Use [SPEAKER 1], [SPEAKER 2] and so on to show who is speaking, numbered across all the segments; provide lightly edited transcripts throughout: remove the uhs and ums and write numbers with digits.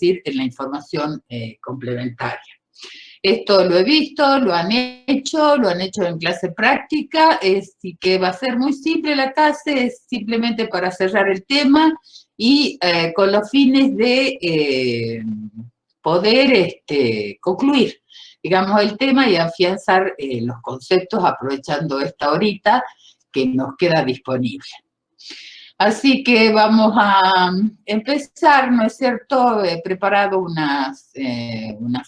[SPEAKER 1] decir, en la información complementaria. Esto lo he visto, lo han hecho en clase práctica, así que va a ser muy simple la clase, es simplemente para cerrar el tema y con los fines de poder concluir, digamos, el tema y afianzar los conceptos aprovechando esta horita que nos queda disponible. Así que vamos a empezar, ¿no es cierto? He preparado unas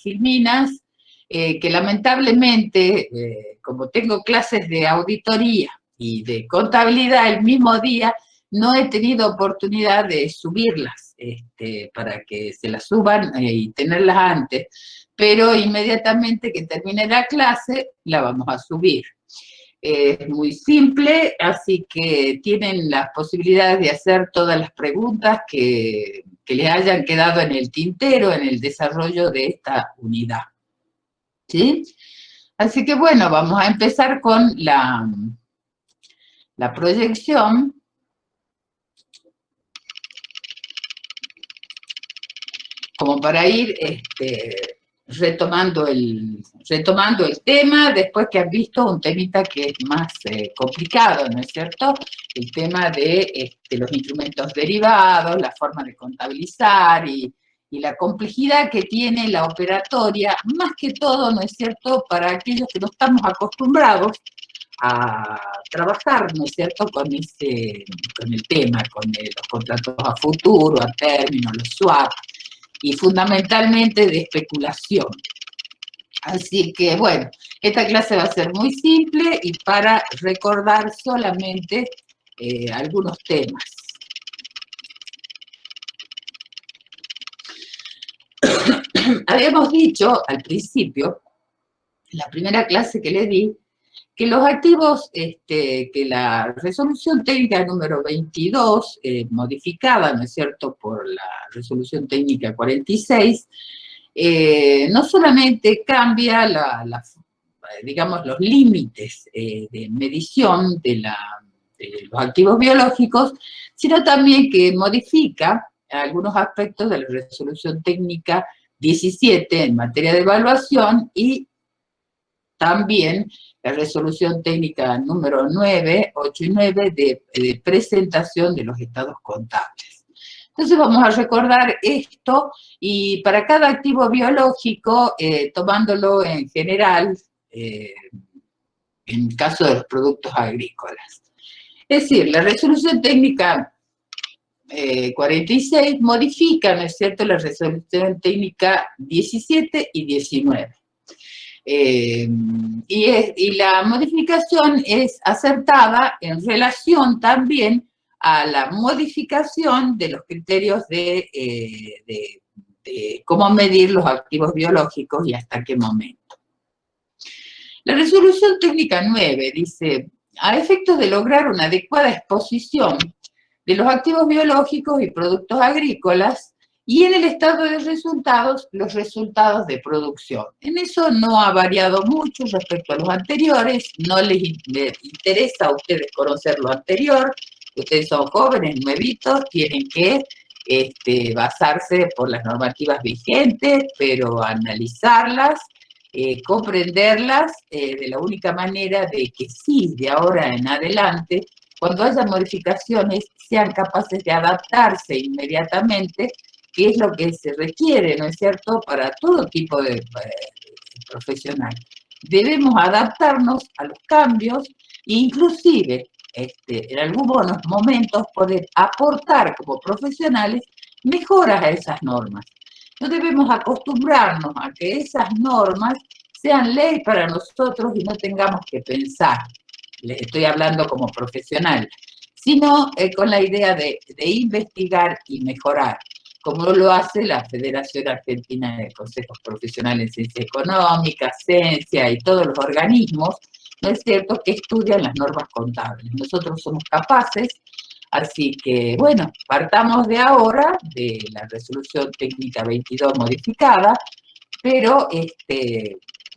[SPEAKER 1] filminas que lamentablemente, como tengo clases de auditoría y de contabilidad el mismo día, no he tenido oportunidad de subirlas para que se las suban y tenerlas antes, pero inmediatamente que termine la clase la vamos a subir. Es muy simple, así que tienen las posibilidades de hacer todas las preguntas que les hayan quedado en el tintero en el desarrollo de esta unidad. ¿Sí? Así que bueno, vamos a empezar con la proyección. Como para ir retomando el tema, después que has visto un temita que es más complicado, ¿no es cierto? El tema de los instrumentos derivados, la forma de contabilizar y la complejidad que tiene la operatoria, más que todo, ¿no es cierto?, para aquellos que no estamos acostumbrados a trabajar, ¿no es cierto?, con el tema, con los contratos a futuro, a término, los swaps, y fundamentalmente de especulación. Así que, bueno, esta clase va a ser muy simple y para recordar solamente algunos temas. Habíamos dicho al principio, en la primera clase que le di, que los activos, que la resolución técnica número 22, modificada, ¿no es cierto?, por la resolución técnica 46, no solamente cambia digamos, los límites de medición de los activos biológicos, sino también que modifica algunos aspectos de la resolución técnica 17 en materia de evaluación y también la resolución técnica número 9, 8 y 9 de presentación de los estados contables. Entonces vamos a recordar esto y para cada activo biológico, tomándolo en general, en caso de los productos agrícolas. Es decir, la resolución técnica 46 modifica, ¿no es cierto?, la resolución técnica 17 y 19. Y la modificación es acertada en relación también a la modificación de los criterios de cómo medir los activos biológicos y hasta qué momento. La resolución técnica 9 dice, a efectos de lograr una adecuada exposición de los activos biológicos y productos agrícolas, y en el estado de resultados, los resultados de producción. En eso no ha variado mucho respecto a los anteriores, no les interesa a ustedes conocer lo anterior, ustedes son jóvenes, nuevitos, tienen que basarse por las normativas vigentes, pero analizarlas, comprenderlas de la única manera de que sí, de ahora en adelante, cuando haya modificaciones, sean capaces de adaptarse inmediatamente, que es lo que se requiere, ¿no es cierto?, para todo tipo de profesional. Debemos adaptarnos a los cambios e inclusive en algunos momentos poder aportar como profesionales mejoras a esas normas. No debemos acostumbrarnos a que esas normas sean ley para nosotros y no tengamos que pensar. Les estoy hablando como profesional, sino con la idea de investigar y mejorar, como lo hace la Federación Argentina de Consejos Profesionales en Ciencia Económica, Ciencia y todos los organismos, ¿no es cierto?, que estudian las normas contables. Nosotros somos capaces, así que, bueno, partamos de ahora, de la resolución técnica 22 modificada, pero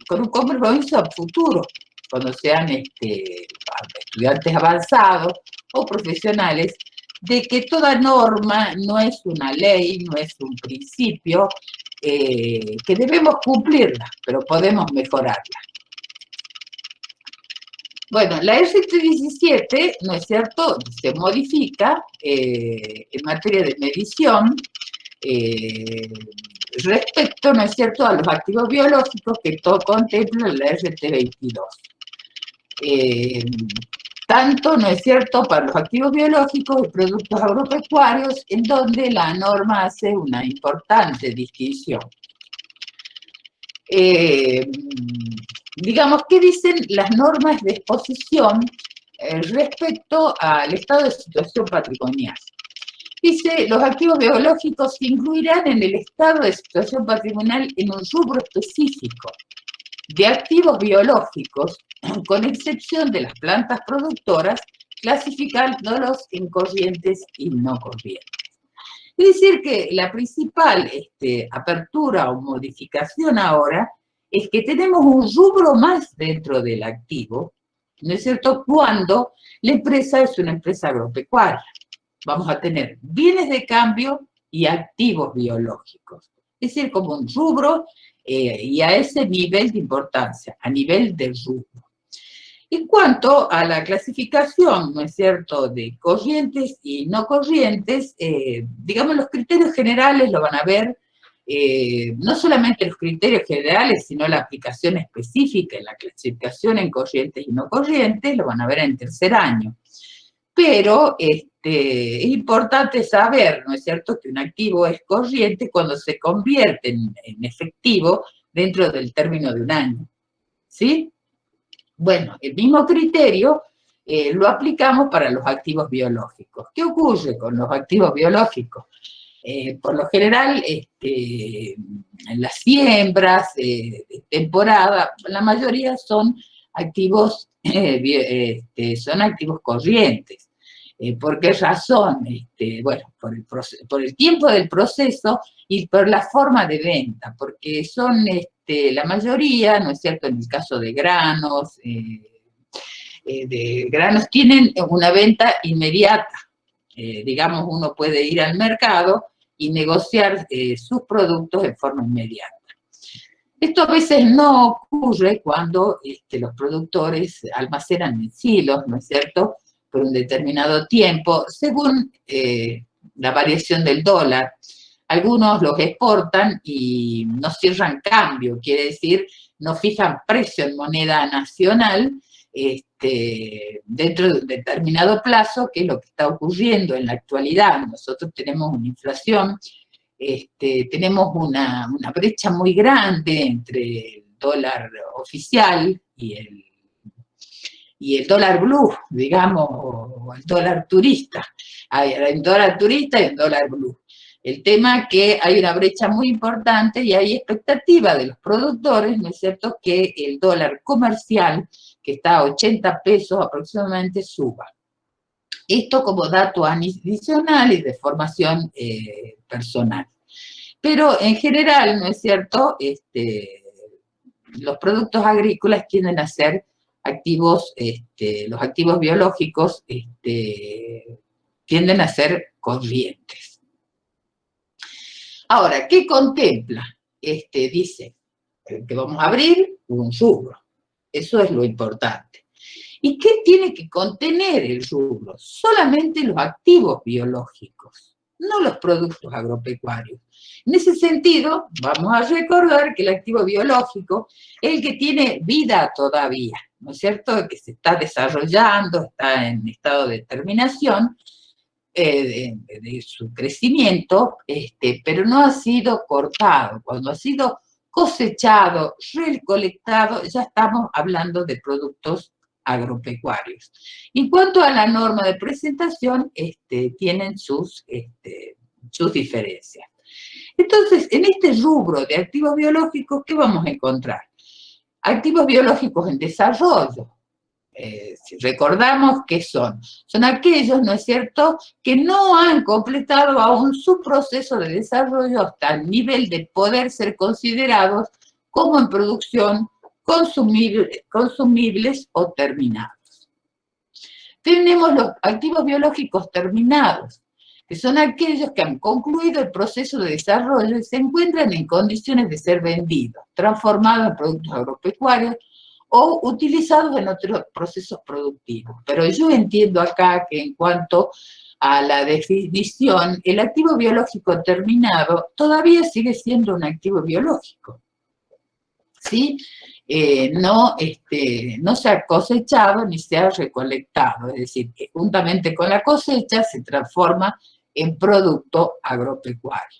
[SPEAKER 1] con un compromiso a futuro, cuando sean estudiantes avanzados o profesionales, de que toda norma no es una ley, no es un principio, que debemos cumplirla, pero podemos mejorarla. Bueno, la RT17, ¿no es cierto?, se modifica en materia de medición respecto, ¿no es cierto?, a los activos biológicos que todo contempla la RT22. Tanto, ¿no es cierto?, para los activos biológicos y productos agropecuarios, en donde la norma hace una importante distinción. Digamos, ¿qué dicen las normas de exposición respecto al estado de situación patrimonial? Dice, los activos biológicos se incluirán en el estado de situación patrimonial en un rubro específico de activos biológicos, con excepción de las plantas productoras, clasificándolos en corrientes y no corrientes. Es decir, que la principal apertura o modificación ahora es que tenemos un rubro más dentro del activo, ¿no es cierto?, cuando la empresa es una empresa agropecuaria. Vamos a tener bienes de cambio y activos biológicos. Es decir, como un rubro y a ese nivel de importancia, a nivel del rubro. En cuanto a la clasificación, ¿no es cierto?, de corrientes y no corrientes, digamos, los criterios generales lo van a ver, no solamente los criterios generales, sino la aplicación específica en la clasificación en corrientes y no corrientes, lo van a ver en tercer año. Pero es importante saber, ¿no es cierto?, que un activo es corriente cuando se convierte en efectivo dentro del término de un año, ¿sí? Bueno, el mismo criterio lo aplicamos para los activos biológicos. ¿Qué ocurre con los activos biológicos? Por lo general, en las siembras de temporada, la mayoría son activos, son activos corrientes. ¿Por qué razón? Bueno, por el tiempo del proceso y por la forma de venta, porque son la mayoría, ¿no es cierto?, en el caso de granos tienen una venta inmediata. Digamos, uno puede ir al mercado y negociar sus productos de forma inmediata. Esto a veces no ocurre cuando los productores almacenan en silos, ¿no es cierto?, por un determinado tiempo, según la variación del dólar. Algunos los exportan y no cierran cambio, quiere decir, no fijan precio en moneda nacional dentro de un determinado plazo, que es lo que está ocurriendo en la actualidad. Nosotros tenemos una inflación, tenemos una brecha muy grande entre el dólar oficial y el dólar blue, digamos, o el dólar turista. Hay un dólar turista y un dólar blue. El tema es que hay una brecha muy importante y hay expectativa de los productores, ¿no es cierto?, que el dólar comercial, que está a 80 pesos aproximadamente, suba. Esto como dato adicional y de formación personal. Pero en general, ¿no es cierto?, los productos agrícolas tienden a ser activos, los activos biológicos tienden a ser corrientes. Ahora, ¿qué contempla? Dice que vamos a abrir un rubro. Eso es lo importante. ¿Y qué tiene que contener el rubro? Solamente los activos biológicos, no los productos agropecuarios. En ese sentido, vamos a recordar que el activo biológico es el que tiene vida todavía, ¿no es cierto?, que se está desarrollando, está en estado de terminación, de su crecimiento, pero no ha sido cortado. Cuando ha sido cosechado, recolectado, ya estamos hablando de productos agropecuarios. En cuanto a la norma de presentación, tienen sus diferencias. Entonces, en este rubro de activos biológicos, ¿qué vamos a encontrar? Activos biológicos en desarrollo. Si recordamos qué son aquellos, ¿no es cierto?, que no han completado aún su proceso de desarrollo hasta el nivel de poder ser considerados como en producción, consumibles o terminados. tenemos los activos biológicos terminados, que son aquellos que han concluido el proceso de desarrollo y se encuentran en condiciones de ser vendidos, transformados en productos agropecuarios o utilizados en otros procesos productivos. Pero yo entiendo acá que en cuanto a la definición, el activo biológico terminado todavía sigue siendo un activo biológico, ¿sí? No se ha cosechado ni se ha recolectado, es decir, que juntamente con la cosecha se transforma en producto agropecuario.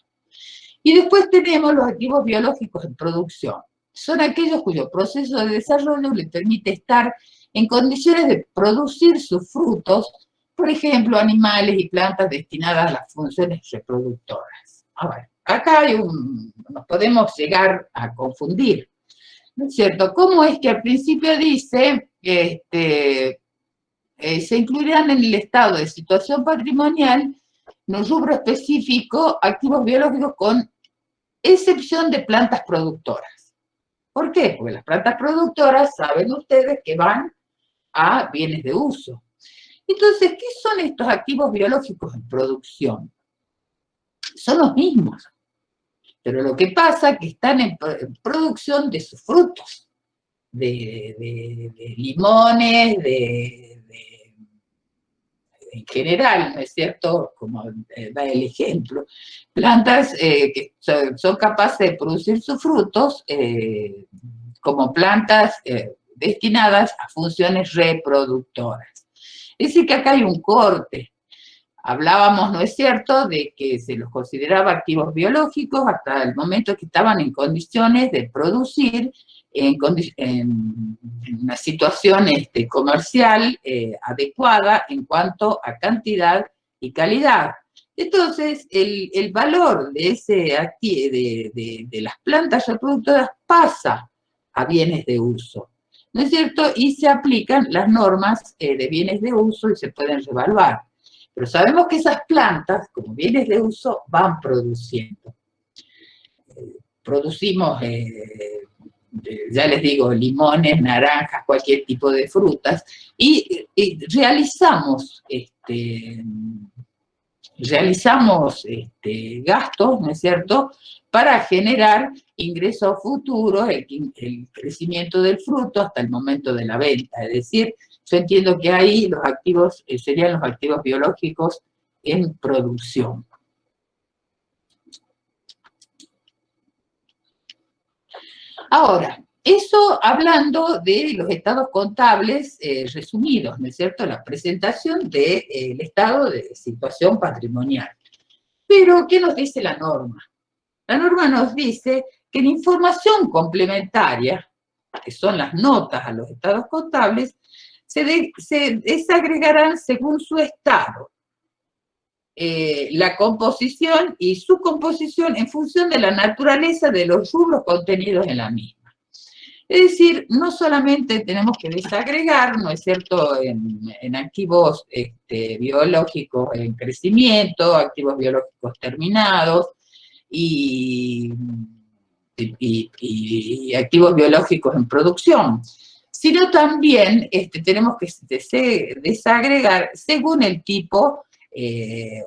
[SPEAKER 1] Y después tenemos los activos biológicos en producción. Son aquellos cuyo proceso de desarrollo le permite estar en condiciones de producir sus frutos, por ejemplo, animales y plantas destinadas a las funciones reproductoras. Ahora, acá nos podemos llegar a confundir, ¿no es cierto? ¿Cómo es que al principio dice se incluirán en el estado de situación patrimonial, en un rubro específico, activos biológicos con excepción de plantas productoras? ¿Por qué? Porque las plantas productoras, saben ustedes, que van a bienes de uso. Entonces, ¿qué son estos activos biológicos en producción? Son los mismos, pero lo que pasa es que están en producción de sus frutos, de limones, en general, ¿no es cierto? Como da el ejemplo, plantas que son capaces de producir sus frutos como plantas destinadas a funciones reproductoras. Es decir, que acá hay un corte. Hablábamos, ¿no es cierto?, de que se los consideraba activos biológicos hasta el momento que estaban en condiciones de producir en una situación comercial adecuada en cuanto a cantidad y calidad. Entonces, el valor de las plantas reproductoras pasa a bienes de uso, ¿no es cierto? Y se aplican las normas de bienes de uso y se pueden revaluar. Pero sabemos que esas plantas, como bienes de uso, van produciendo. Producimos, ya les digo, limones, naranjas, cualquier tipo de frutas, y realizamos gastos, ¿no es cierto?, para generar ingresos futuros, el crecimiento del fruto hasta el momento de la venta. Es decir, yo entiendo que ahí los activos serían los activos biológicos en producción. Ahora, eso hablando de los estados contables resumidos, ¿no es cierto?, la presentación del estado de situación patrimonial. Pero, ¿qué nos dice la norma? La norma nos dice que la información complementaria, que son las notas a los estados contables, se desagregarán según su estado. La composición y su composición en función de la naturaleza de los rubros contenidos en la misma. Es decir, no solamente tenemos que desagregar, ¿no es cierto?, en activos biológicos en crecimiento, activos biológicos terminados y activos biológicos en producción, sino también tenemos que desagregar según el tipo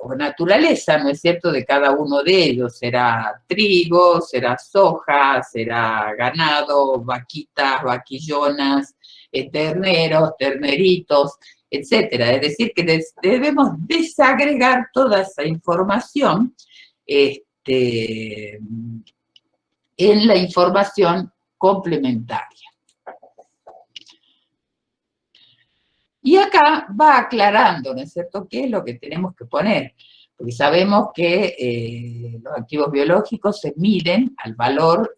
[SPEAKER 1] o naturaleza, ¿no es cierto?, de cada uno de ellos. Será trigo, será soja, será ganado, vaquitas, vaquillonas, terneros, terneritos, etcétera. Es decir, que debemos desagregar toda esa información en la información complementaria. Y acá va aclarando, ¿no es cierto?, qué es lo que tenemos que poner, porque sabemos que los activos biológicos se miden al valor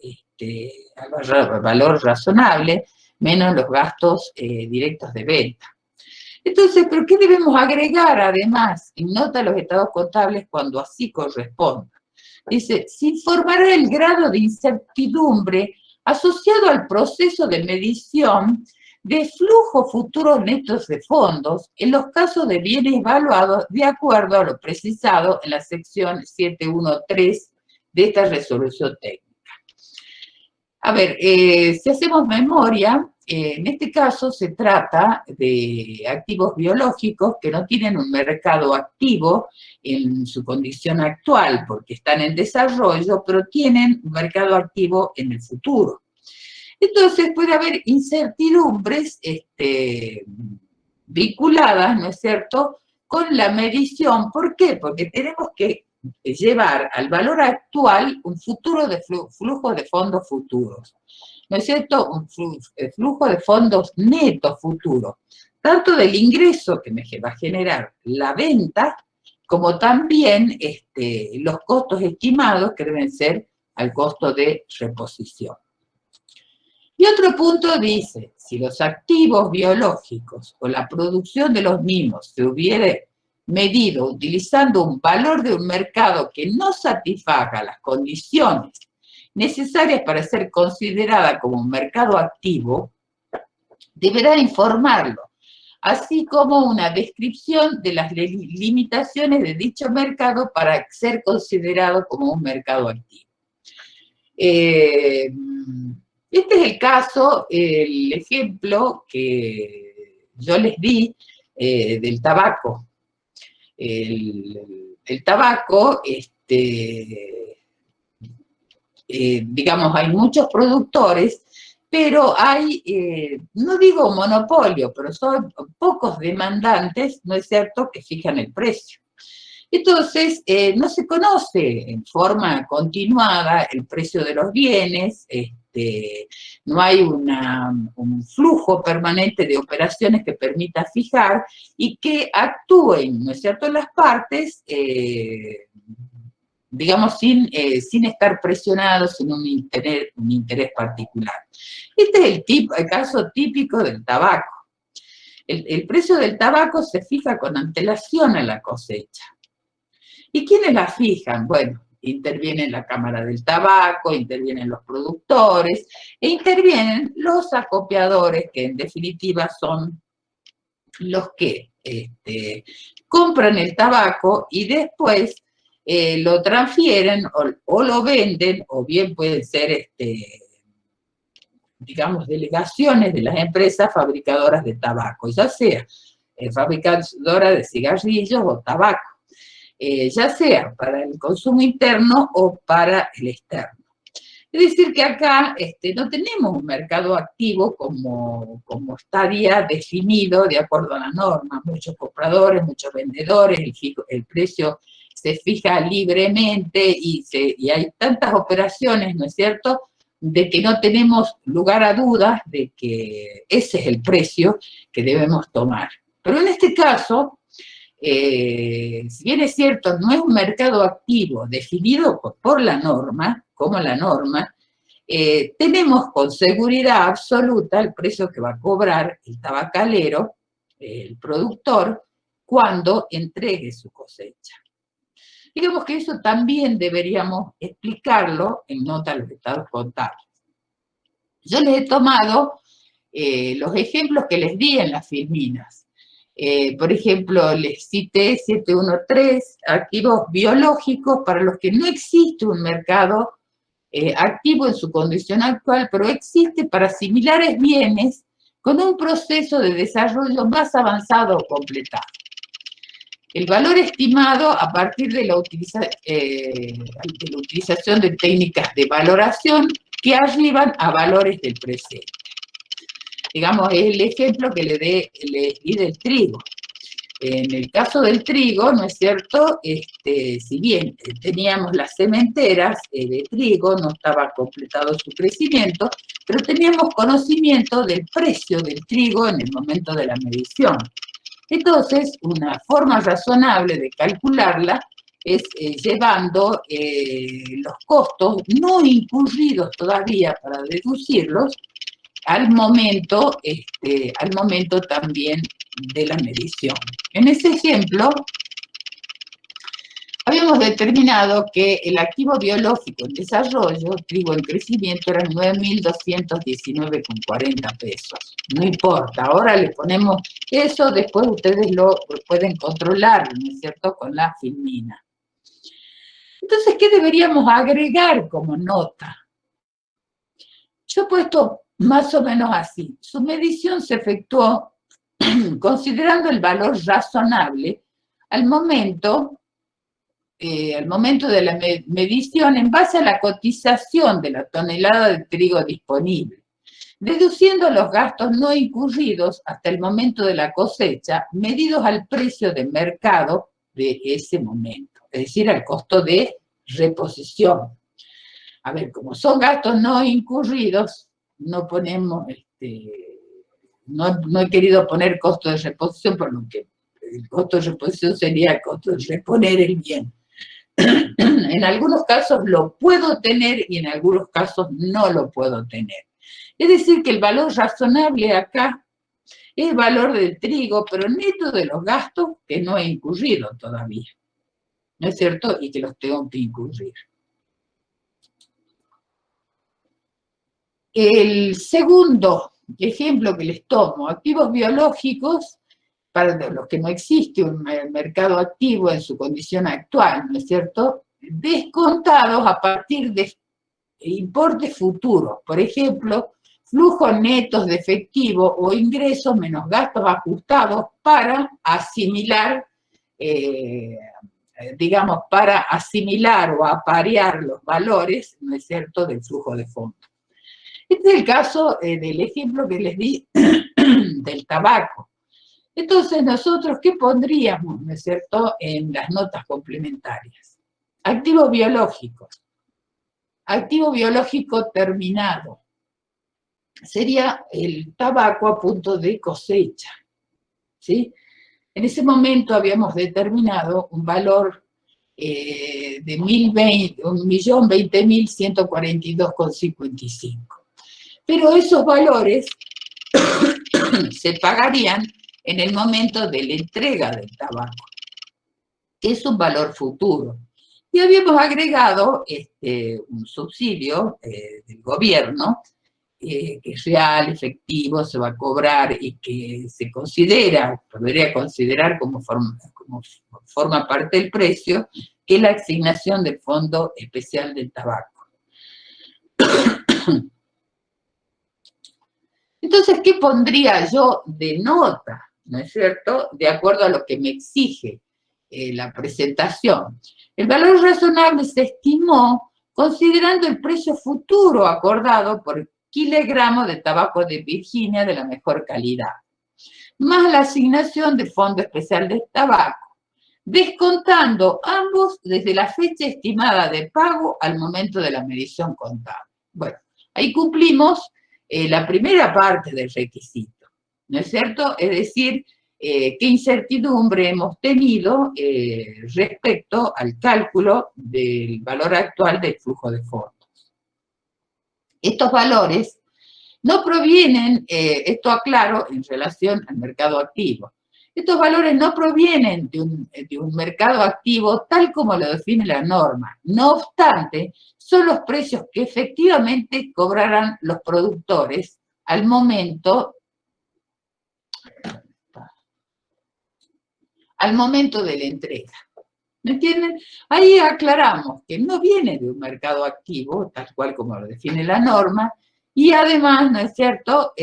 [SPEAKER 1] razonable, menos los gastos directos de venta. Entonces, ¿pero qué debemos agregar además en nota a los estados contables cuando así corresponda? Dice, se informará el grado de incertidumbre asociado al proceso de medición de flujos futuros netos de fondos en los casos de bienes evaluados de acuerdo a lo precisado en la sección 713 de esta resolución técnica. A ver, si hacemos memoria, en este caso se trata de activos biológicos que no tienen un mercado activo en su condición actual, porque están en desarrollo, pero tienen un mercado activo en el futuro. Entonces puede haber incertidumbres vinculadas, ¿no es cierto?, con la medición. ¿Por qué? Porque tenemos que llevar al valor actual un futuro de flujo de fondos futuros, ¿no es cierto?, un flujo de fondos netos futuros, tanto del ingreso que me va a generar la venta, como también los costos estimados que deben ser al costo de reposición. Y otro punto dice, si los activos biológicos o la producción de los mismos se hubiera medido utilizando un valor de un mercado que no satisfaga las condiciones necesarias para ser considerada como un mercado activo, deberá informarlo, así como una descripción de las limitaciones de dicho mercado para ser considerado como un mercado activo. Este es el caso, el ejemplo que yo les di del tabaco. El tabaco, digamos, hay muchos productores, pero hay, no digo monopolio, pero son pocos demandantes, ¿no es cierto?, que fijan el precio. Entonces, no se conoce en forma continuada el precio de los bienes, no hay un flujo permanente de operaciones que permita fijar y que actúen, ¿no es cierto?, las partes, digamos, sin estar presionados, sin un interés particular. Este es el caso típico del tabaco. El precio del tabaco se fija con antelación a la cosecha. ¿Y quiénes la fijan? Bueno, interviene la Cámara del Tabaco, intervienen los productores e intervienen los acopiadores, que en definitiva son los que compran el tabaco y después lo transfieren o lo venden, o bien pueden ser, digamos, delegaciones de las empresas fabricadoras de tabaco, ya sea fabricadora de cigarrillos o tabaco. Ya sea para el consumo interno o para el externo. Es decir, que acá no tenemos un mercado activo como estaría definido de acuerdo a la norma. Muchos compradores, muchos vendedores, el precio se fija libremente y hay tantas operaciones, ¿no es cierto?, de que no tenemos lugar a dudas de que ese es el precio que debemos tomar. Pero en este caso, si bien es cierto, no es un mercado activo definido por la norma, como la norma, tenemos con seguridad absoluta el precio que va a cobrar el tabacalero, el productor, cuando entregue su cosecha. Digamos que eso también deberíamos explicarlo en nota a los estados contables. Yo les he tomado los ejemplos que les di en las filminas. Por ejemplo, les cité 713, activos biológicos para los que no existe un mercado activo en su condición actual, pero existe para similares bienes con un proceso de desarrollo más avanzado o completado. El valor estimado a partir de la utilización de técnicas de valoración que arriban a valores del presente. Digamos, es el ejemplo que le di del trigo. En el caso del trigo, ¿no es cierto?, si bien teníamos las sementeras de trigo, no estaba completado su crecimiento, pero teníamos conocimiento del precio del trigo en el momento de la medición. Entonces, una forma razonable de calcularla es llevando los costos no incurridos todavía para deducirlos al momento también de la medición. En ese ejemplo, habíamos determinado que el activo biológico en desarrollo, trigo en crecimiento, eran 9.219,40 pesos. No importa, ahora le ponemos eso, después ustedes lo pueden controlar, ¿no es cierto?, con la filmina. Entonces, ¿qué deberíamos agregar como nota? Yo he puesto más o menos así. Su medición se efectuó considerando el valor razonable al momento de la medición en base a la cotización de la tonelada de trigo disponible, deduciendo los gastos no incurridos hasta el momento de la cosecha, medidos al precio de mercado de ese momento, es decir, al costo de reposición. A ver, como son gastos no incurridos, no ponemos, no he querido poner costo de reposición, por lo que el costo de reposición sería el costo de reponer el bien. En algunos casos lo puedo tener y en algunos casos no lo puedo tener. Es decir, que el valor razonable acá es el valor del trigo, pero neto de los gastos que no he incurrido todavía. ¿No es cierto? Y que los tengo que incurrir. El segundo ejemplo que les tomo, activos biológicos, para los que no existe un mercado activo en su condición actual, ¿no es cierto?, descontados a partir de importes futuros, por ejemplo, flujos netos de efectivo o ingresos menos gastos ajustados para asimilar, digamos, para asimilar o aparear los valores, ¿no es cierto?, del flujo de fondos. Este es el caso del ejemplo que les di del tabaco. Entonces, nosotros, ¿qué pondríamos, no es cierto?, en las notas complementarias? Activos biológicos. Activo biológico terminado. Sería el tabaco a punto de cosecha, ¿sí? En ese momento habíamos determinado un valor de 1.020.142,55. Pero esos valores se pagarían en el momento de la entrega del tabaco, que es un valor futuro. Y habíamos agregado un subsidio del gobierno, que es real, efectivo, se va a cobrar y que se podría considerar como forma parte del precio, que es la asignación del Fondo Especial del Tabaco. Entonces, ¿qué pondría yo de nota, no es cierto?, de acuerdo a lo que me exige la presentación? El valor razonable se estimó considerando el precio futuro acordado por kilogramo de tabaco de Virginia de la mejor calidad, más la asignación del Fondo Especial del Tabaco, descontando ambos desde la fecha estimada de pago al momento de la medición contable. Bueno, ahí cumplimos la primera parte del requisito, ¿no es cierto? Es decir, qué incertidumbre hemos tenido respecto al cálculo del valor actual del flujo de fondos. Estos valores no provienen, esto aclaro en relación al mercado activo, estos valores no provienen de un mercado activo tal como lo define la norma. No obstante, son los precios que efectivamente cobrarán los productores al momento de la entrega. ¿Me entienden? Ahí aclaramos que no viene de un mercado activo, tal cual como lo define la norma, y además, ¿no es cierto?,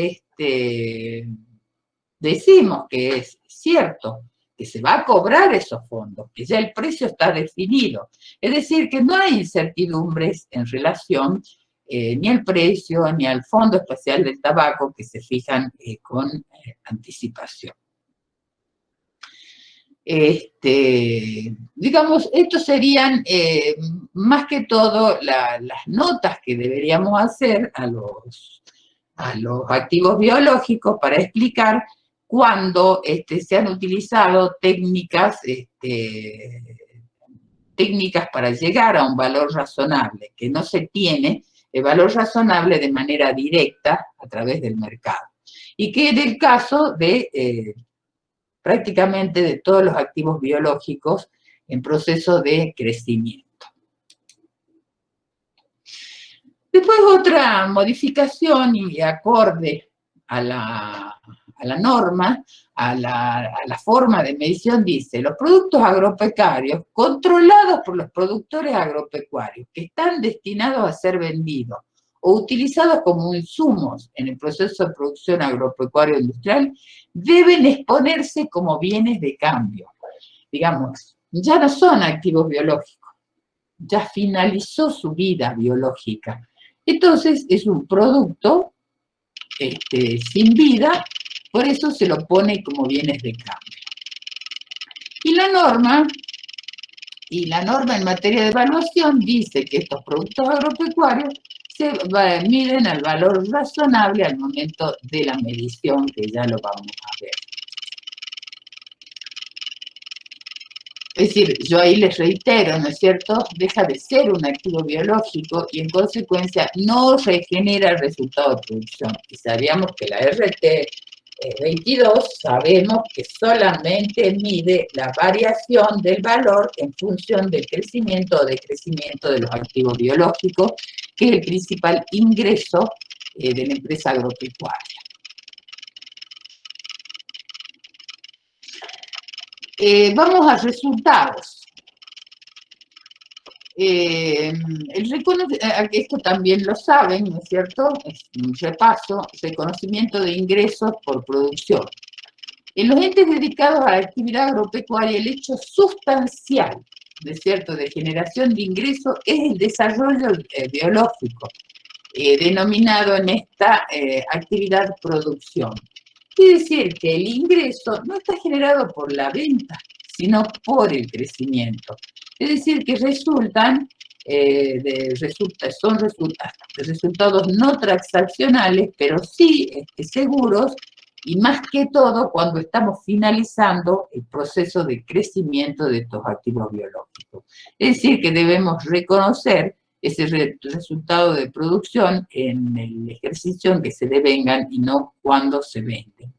[SPEAKER 1] decimos que es cierto que se va a cobrar esos fondos, que ya el precio está definido. Es decir, que no hay incertidumbres en relación ni al precio ni al Fondo Especial del Tabaco que se fijan con anticipación. Digamos, estos serían más que todo las notas que deberíamos hacer a los activos biológicos para explicar cuándo se han utilizado técnicas para llegar a un valor razonable, que no se tiene el valor razonable de manera directa a través del mercado. Y que en el caso de prácticamente de todos los activos biológicos en proceso de crecimiento. Después otra modificación y acorde a la norma, a la forma de medición, dice: los productos agropecuarios controlados por los productores agropecuarios que están destinados a ser vendidos o utilizados como insumos en el proceso de producción agropecuario industrial deben exponerse como bienes de cambio. Digamos, ya no son activos biológicos, ya finalizó su vida biológica. Entonces es un producto sin vida, por eso se lo pone como bienes de cambio. Y la norma en materia de evaluación dice que estos productos agropecuarios se miden al valor razonable al momento de la medición, que ya lo vamos a ver. Es decir, yo ahí les reitero, ¿no es cierto? Deja de ser un activo biológico y en consecuencia no regenera el resultado de producción. Y sabíamos que la RT 22 sabemos que solamente mide la variación del valor en función del crecimiento o decrecimiento de los activos biológicos, que es el principal ingreso de la empresa agropecuaria. Vamos a resultados. Esto también lo saben, ¿no es cierto? Es un repaso, reconocimiento de ingresos por producción. En los entes dedicados a la actividad agropecuaria, el hecho sustancial, ¿no es cierto?, de generación de ingresos es el desarrollo biológico, denominado en esta actividad producción. Quiere decir que el ingreso no está generado por la venta, sino por el crecimiento. Es decir, que son resultados no transaccionales, pero sí seguros, y más que todo cuando estamos finalizando el proceso de crecimiento de estos activos biológicos. Es decir, que debemos reconocer ese resultado de producción en el ejercicio en que se devengan y no cuando se venden.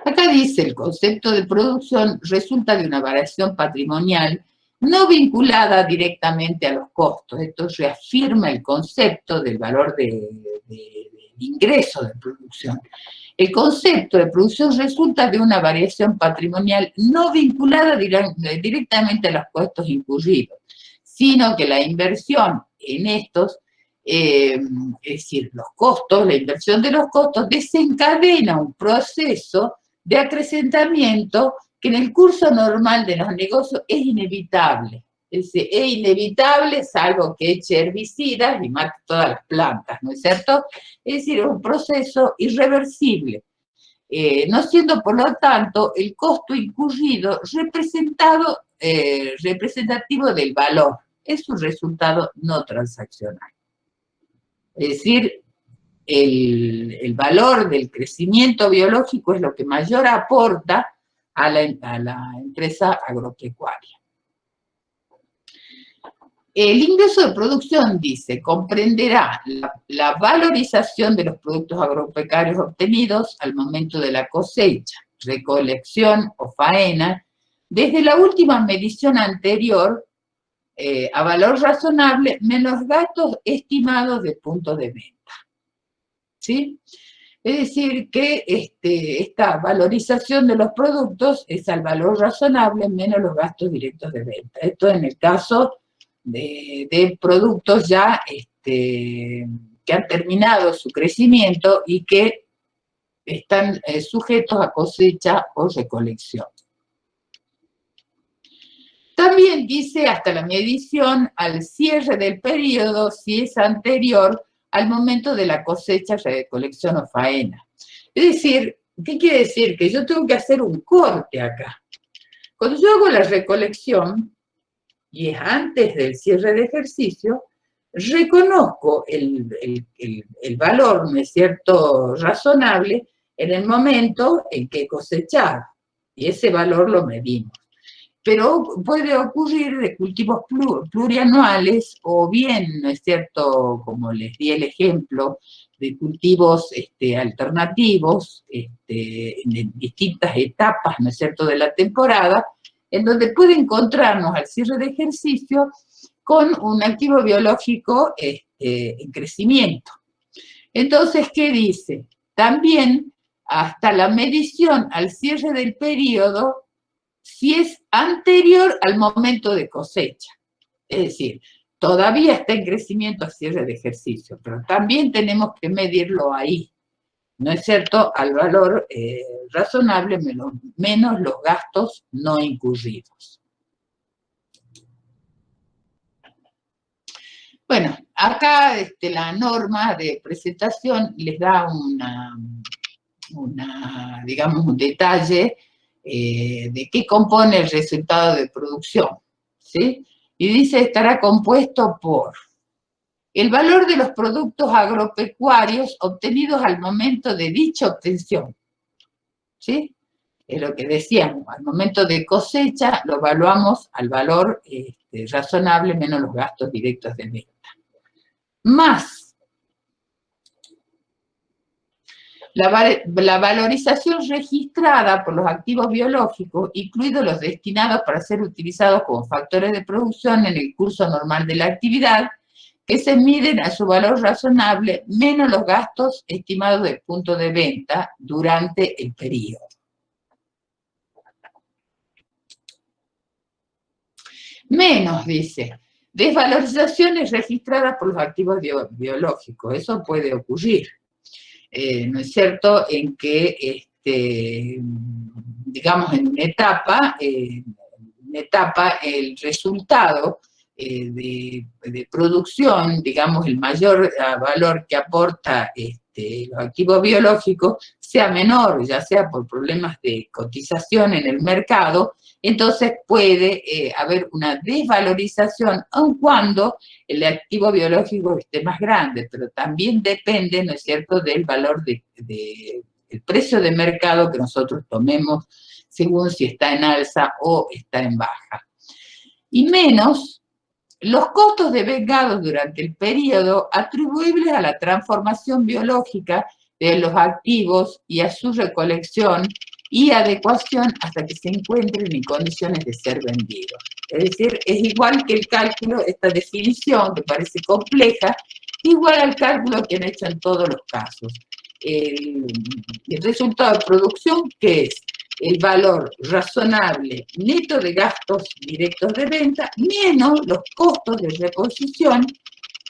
[SPEAKER 1] Acá dice, el concepto de producción resulta de una variación patrimonial no vinculada directamente a los costos. Esto reafirma el concepto del valor de ingreso de producción. El concepto de producción resulta de una variación patrimonial no vinculada directamente a los costos incurridos, sino que la inversión en estos, es decir, los costos, la inversión de los costos desencadena un proceso de acrecentamiento que en el curso normal de los negocios es inevitable. Es inevitable, salvo que eche herbicidas y mate todas las plantas, ¿no es cierto? Es decir, es un proceso irreversible, no siendo, por lo tanto, el costo incurrido representativo del valor. Es un resultado no transaccional. Es decir, el valor del crecimiento biológico es lo que mayor aporta a la empresa agropecuaria. El ingreso de producción, dice, comprenderá la valorización de los productos agropecuarios obtenidos al momento de la cosecha, recolección o faena, desde la última medición anterior a valor razonable menos gastos estimados de punto de venta. ¿Sí? Es decir, que esta valorización de los productos es al valor razonable menos los gastos directos de venta. Esto en el caso de productos ya que han terminado su crecimiento y que están sujetos a cosecha o recolección. También dice hasta la medición al cierre del periodo si es anterior al momento de la cosecha, recolección o faena. Es decir, ¿qué quiere decir? Que yo tengo que hacer un corte acá. Cuando yo hago la recolección, y es antes del cierre de ejercicio, reconozco el valor, ¿no es cierto?, razonable en el momento en que cosechar, y ese valor lo medimos. Pero puede ocurrir de cultivos plurianuales o bien, ¿no es cierto?, como les di el ejemplo, de cultivos alternativos en distintas etapas, ¿no es cierto?, de la temporada, en donde puede encontrarnos al cierre de ejercicio con un activo biológico en crecimiento. Entonces, ¿qué dice? También hasta la medición al cierre del periodo, si es anterior al momento de cosecha. Es decir, todavía está en crecimiento a cierre de ejercicio, pero también tenemos que medirlo ahí, ¿no es cierto?, al valor razonable menos los gastos no incurridos. Bueno, acá la norma de presentación les da digamos, un detalle de qué compone el resultado de producción, ¿sí? Y dice, estará compuesto por el valor de los productos agropecuarios obtenidos al momento de dicha obtención, ¿sí? Es lo que decíamos, al momento de cosecha lo evaluamos al valor razonable menos los gastos directos de venta. Más la valorización registrada por los activos biológicos, incluidos los destinados para ser utilizados como factores de producción en el curso normal de la actividad, que se miden a su valor razonable menos los gastos estimados del punto de venta durante el periodo. Menos, dice, desvalorizaciones registradas por los activos biológicos. Eso puede ocurrir, ¿no es cierto?, en que, digamos, en una etapa el resultado de producción, digamos, el mayor valor que aporta los activos biológicos sea menor, ya sea por problemas de cotización en el mercado, entonces puede haber una desvalorización, aun cuando el activo biológico esté más grande, pero también depende, ¿no es cierto?, del valor el precio de mercado que nosotros tomemos según si está en alza o está en baja. Y menos los costos devengados durante el periodo atribuibles a la transformación biológica de los activos y a su recolección y adecuación hasta que se encuentren en condiciones de ser vendidos. Es decir, es igual que el cálculo, esta definición que parece compleja, igual al cálculo que han hecho en todos los casos. El resultado de producción, que es el valor razonable neto de gastos directos de venta, menos los costos de reposición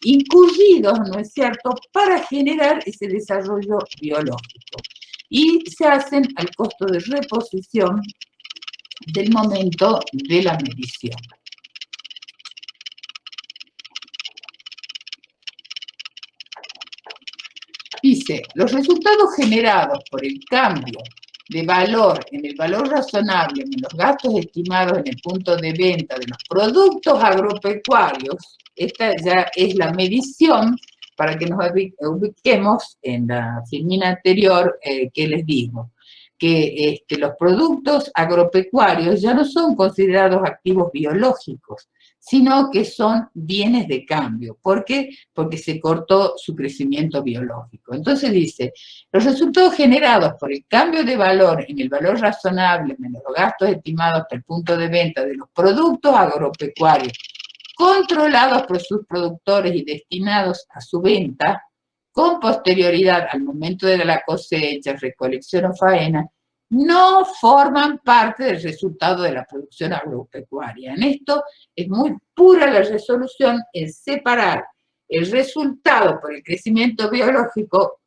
[SPEAKER 1] incurridos, ¿no es cierto?, para generar ese desarrollo biológico. Y se hacen al costo de reposición del momento de la medición. Dice, los resultados generados por el cambio de valor en el valor razonable en los gastos estimados en el punto de venta de los productos agropecuarios, esta ya es la medición para que nos ubiquemos en la filmina anterior que les digo, que los productos agropecuarios ya no son considerados activos biológicos, sino que son bienes de cambio. ¿Por qué? Porque se cortó su crecimiento biológico. Entonces dice, los resultados generados por el cambio de valor en el valor razonable menos los gastos estimados hasta el punto de venta de los productos agropecuarios controlados por sus productores y destinados a su venta, con posterioridad al momento de la cosecha, recolección o faena, no forman parte del resultado de la producción agropecuaria. En esto es muy pura la resolución en separar el resultado por el crecimiento biológico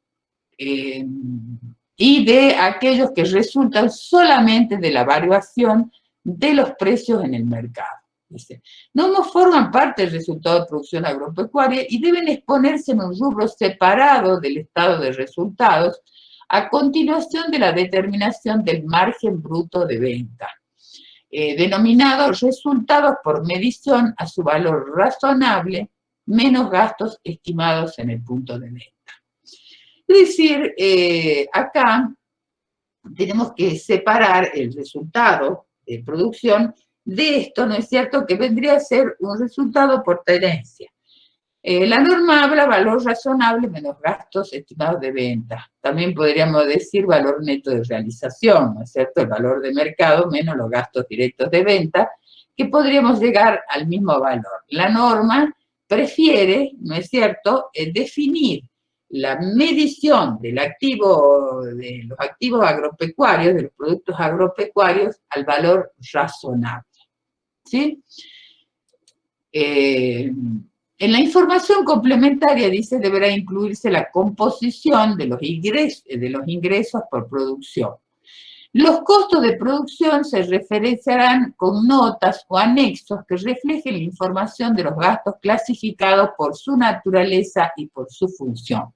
[SPEAKER 1] y de aquellos que resultan solamente de la variación de los precios en el mercado. Dice, no forman parte del resultado de producción agropecuaria y deben exponerse en un rubro separado del estado de resultados a continuación de la determinación del margen bruto de venta, denominado resultados por medición a su valor razonable menos gastos estimados en el punto de venta. Es decir, acá tenemos que separar el resultado de producción de esto, ¿no es cierto?, que vendría a ser un resultado por tenencia. La norma habla valor razonable menos gastos estimados de venta. También podríamos decir valor neto de realización, ¿no es cierto?, el valor de mercado menos los gastos directos de venta, que podríamos llegar al mismo valor. La norma prefiere, ¿no es cierto?, definir la medición del activo, de los activos agropecuarios, de los productos agropecuarios, al valor razonable. ¿Sí? En la información complementaria, dice, deberá incluirse la composición de los ingresos por producción. Los costos de producción se referenciarán con notas o anexos que reflejen la información de los gastos clasificados por su naturaleza y por su función.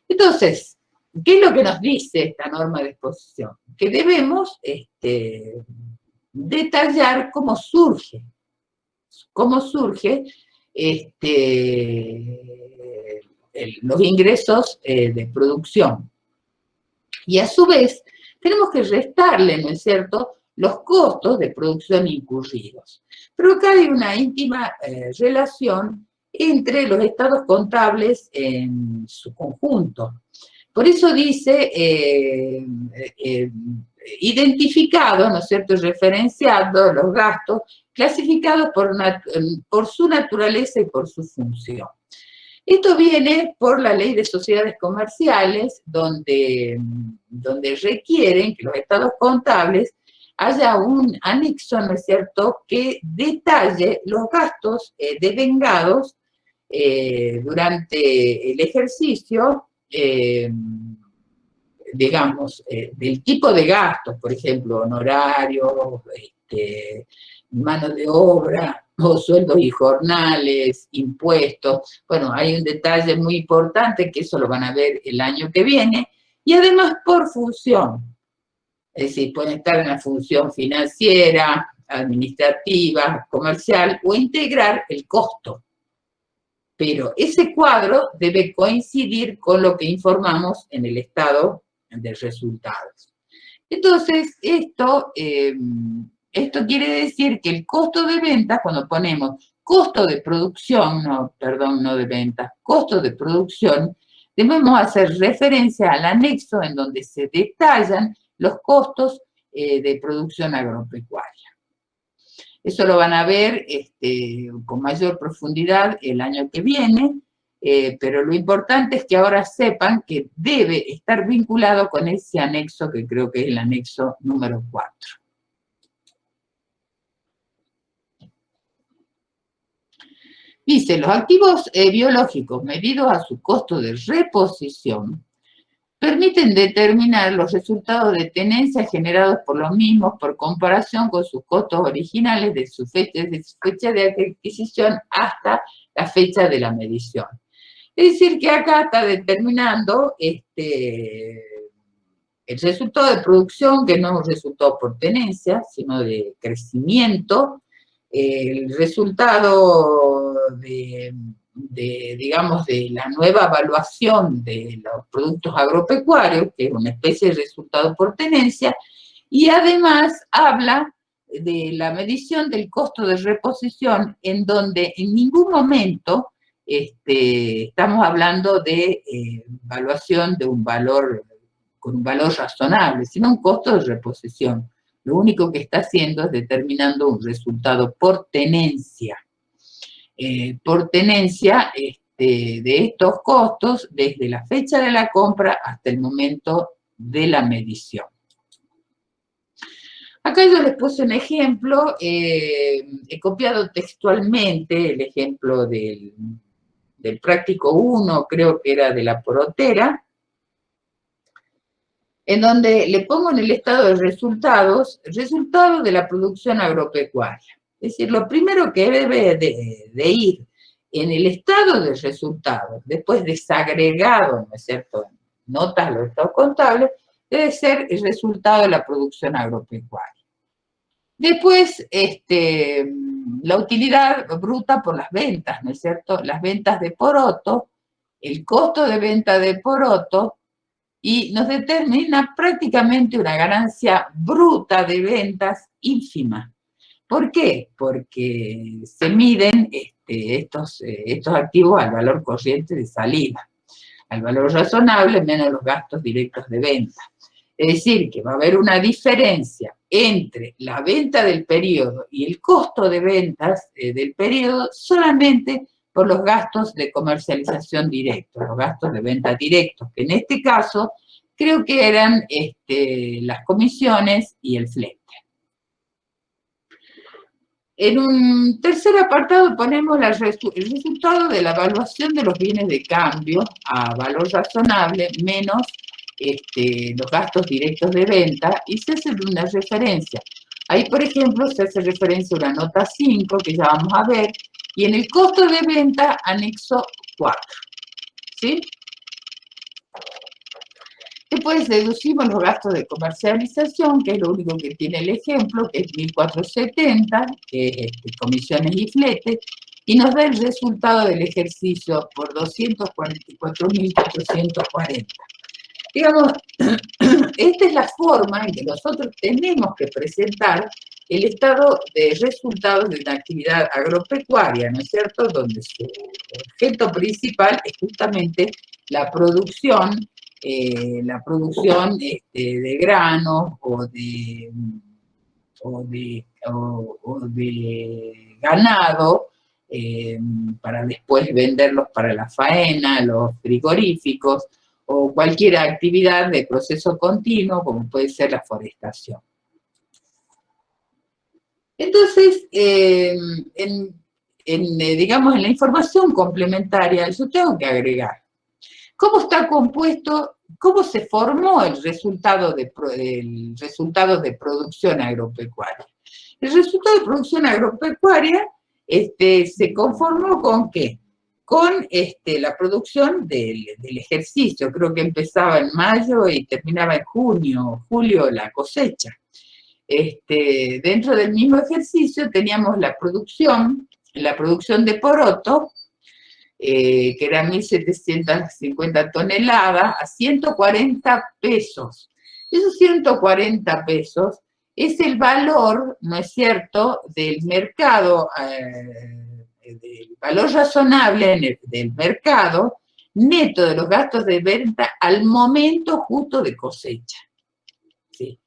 [SPEAKER 1] Entonces, ¿qué es lo que nos dice esta norma de exposición? Que debemos detallar cómo surge los ingresos de producción. Y a su vez, tenemos que restarle, ¿no es cierto?, los costos de producción incurridos. Pero acá hay una íntima relación entre los estados contables en su conjunto. Por eso dice, identificado, ¿no es cierto?, referenciado los gastos, clasificados por su naturaleza y por su función. Esto viene por la Ley de Sociedades Comerciales, donde requieren que los estados contables haya un anexo, ¿no es cierto?, que detalle los gastos devengados durante el ejercicio, digamos, del tipo de gastos, por ejemplo, honorarios, mano de obra, o sueldos y jornales, impuestos. Bueno, hay un detalle muy importante que eso lo van a ver el año que viene, y además por función. Es decir, pueden estar en la función financiera, administrativa, comercial, o integrar el costo. Pero ese cuadro debe coincidir con lo que informamos en el estado de resultados. Entonces, esto quiere decir que el costo de ventas, cuando ponemos costo de producción, no de ventas, costo de producción, debemos hacer referencia al anexo en donde se detallan los costos de producción agropecuaria. Eso lo van a ver con mayor profundidad el año que viene, pero lo importante es que ahora sepan que debe estar vinculado con ese anexo que creo que es el anexo número 4. Dice, los activos biológicos medidos a su costo de reposición permiten determinar los resultados de tenencia generados por los mismos por comparación con sus costos originales de su fecha de adquisición hasta la fecha de la medición. Es decir, que acá está determinando el resultado de producción, que no es un resultado por tenencia, sino de crecimiento, el resultado digamos, de la nueva evaluación de los productos agropecuarios, que es una especie de resultado por tenencia, y además habla de la medición del costo de reposición, en donde en ningún momento estamos hablando de evaluación de un valor, con un valor razonable, sino un costo de reposición. Lo único que está haciendo es determinando un resultado por tenencia. Por tenencia de estos costos desde la fecha de la compra hasta el momento de la medición. Acá yo les puse un ejemplo, he copiado textualmente el ejemplo del práctico 1, creo que era de la porotera, en donde le pongo en el estado de resultados de la producción agropecuaria. Es decir, lo primero que debe de ir en el estado de resultados, después desagregado, ¿no es cierto?, notas a los estados contables, debe ser el resultado de la producción agropecuaria. Después, la utilidad bruta por las ventas, ¿no es cierto?, las ventas de poroto, el costo de venta de poroto, y nos determina prácticamente una ganancia bruta de ventas ínfima. ¿Por qué? Porque se miden estos activos al valor corriente de salida, al valor razonable menos los gastos directos de venta. Es decir, que va a haber una diferencia entre la venta del periodo y el costo de ventas del periodo solamente por los gastos de comercialización directos, los gastos de venta directos, que en este caso creo que eran las comisiones y el flete. En un tercer apartado ponemos el resultado de la evaluación de los bienes de cambio a valor razonable menos los gastos directos de venta y se hace una referencia. Ahí, por ejemplo, se hace referencia a una nota 5 que ya vamos a ver y en el costo de venta anexo 4. ¿Sí? Después deducimos los gastos de comercialización, que es lo único que tiene el ejemplo, que es 1.470, que es comisiones y flete, y nos da el resultado del ejercicio por 244.440. Digamos, esta es la forma en que nosotros tenemos que presentar el estado de resultados de una actividad agropecuaria, ¿no es cierto?, donde su objeto principal es justamente la producción de granos o de ganado para después venderlos para la faena, los frigoríficos o cualquier actividad de proceso continuo como puede ser la forestación. Entonces, digamos, en la información complementaria yo tengo que agregar cómo está compuesto, cómo se formó el resultado de producción agropecuaria. El resultado de producción agropecuaria se conformó con ¿qué? Con la producción del ejercicio, creo que empezaba en mayo y terminaba en julio la cosecha. Dentro del mismo ejercicio teníamos la producción de poroto, que era 1.750 toneladas, a 140 pesos. Esos 140 pesos es el valor, ¿no es cierto?, del mercado, del valor razonable del mercado, neto de los gastos de venta al momento justo de cosecha. ¿Sí?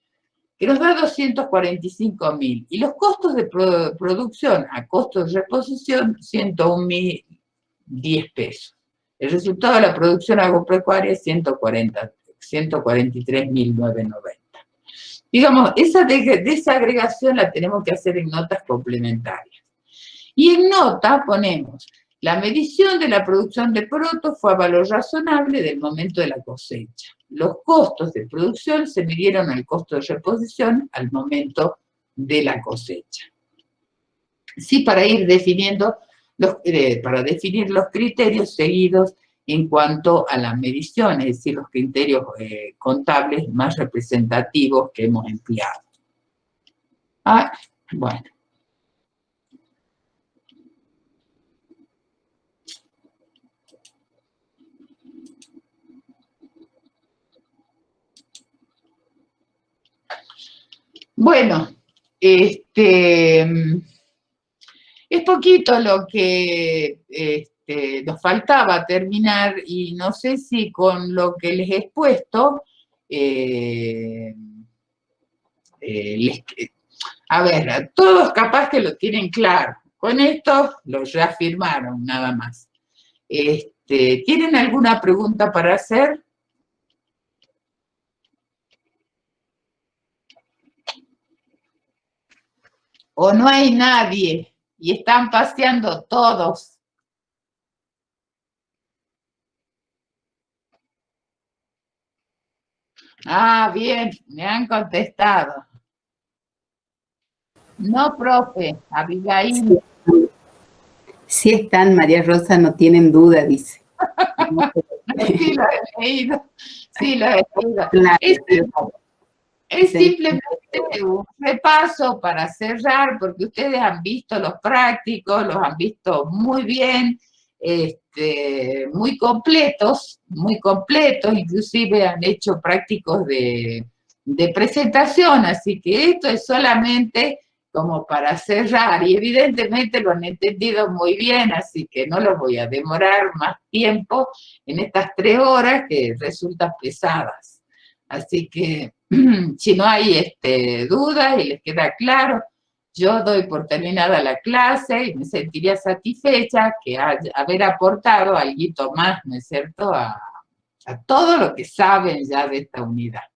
[SPEAKER 1] Que nos da 245.000. Y los costos de producción a costos de reposición, 101.010 pesos. El resultado de la producción agropecuaria es 143.990. Digamos, esa desagregación la tenemos que hacer en notas complementarias. Y en nota ponemos, la medición de la producción de poroto fue a valor razonable del momento de la cosecha. Los costos de producción se midieron al costo de reposición al momento de la cosecha. Sí, para ir definiendo, para definir los criterios seguidos en cuanto a la medición, es decir, los criterios contables más representativos que hemos empleado. Bueno. Bueno, es poquito lo que nos faltaba terminar y no sé si con lo que les he expuesto, a ver, todos capaz que lo tienen claro. Con esto lo reafirmaron nada más. ¿Tienen alguna pregunta para hacer? ¿O no hay nadie y están paseando todos? Ah, bien, me han contestado. No, profe, Abigail.
[SPEAKER 2] Sí están, María Rosa, no tienen duda, dice.
[SPEAKER 1] Sí, lo he leído. Sí, lo he leído.
[SPEAKER 2] Claro,
[SPEAKER 1] es simplemente un repaso para cerrar, porque ustedes han visto los prácticos, los han visto muy bien, muy completos, inclusive han hecho prácticos de presentación, así que esto es solamente como para cerrar, y evidentemente lo han entendido muy bien, así que no los voy a demorar más tiempo en estas 3 horas que resultan pesadas. Así que, si no hay dudas y les queda claro, yo doy por terminada la clase y me sentiría satisfecha que haber aportado algo más, ¿no es cierto?, a todo lo que saben ya de esta unidad.